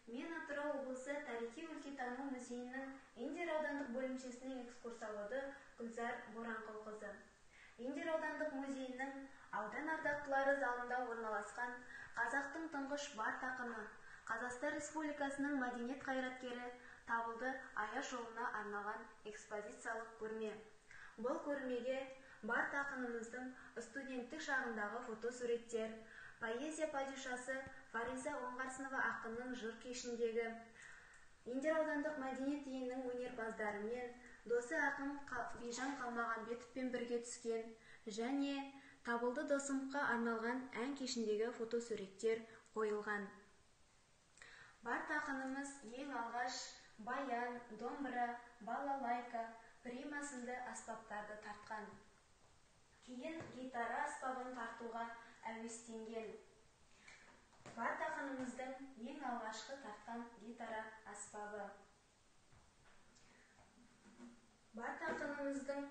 Мен Атырау облысы тарихи-өлкетану музейінің Индер аудандық бөлімшесінің экскурсоводы Гүлзар Боранқұлқызы. Индер аудандық музейінің аудан ардақтылары залында орналасқан қазақтың тұңғыш бард ақыны, Қазақстан Республикасының мәдениет қайраткері Табылды Аяш жолына арналған экспозициялық көрме. Бұл көрмеге бард ақынымыздың студенттік шағындағы фотосуреттер, поэзия падишасы Фариза Оңғарсынова ақынның жыр кешіндегі, Индер аудандық мәдениет үйінің өнерпаздары мен досы ақын Бижан Қалмағанбетовпен бірге түскен және Табылды досымға арналған ән кешіндегі фотосуреттер қойылған. Бард ақынымыз ең алғаш баян, домбыра, балалайка, прима сынды аспаптарды тартқан. Кейін гитара аспабын тартуға әуестенген. Бард ақынымыздың ең алғашқы тартқан гитара аспабы. Бард ақынымыздың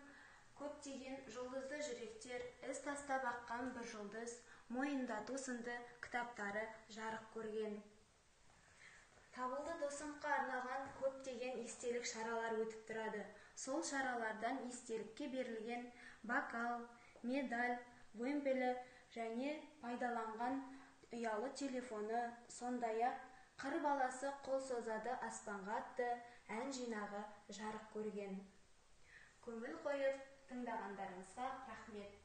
көптеген жұлдызды жүректер, із тастап аққан бір жұлдыз, мойындату сынды кітаптары жарық көрген. Табылды досымға арналған көптеген естелік шаралар өтіп тұрады. Сол шаралардан естелікке берілген бокал, медаль, вымпелі және пайдаланған ұялы телефоны, сондай-ақ қыр баласы қол созады аспанға атты ән жинағы жарық көрген. Көңіл қойып тыңдағандарыңызға рахмет.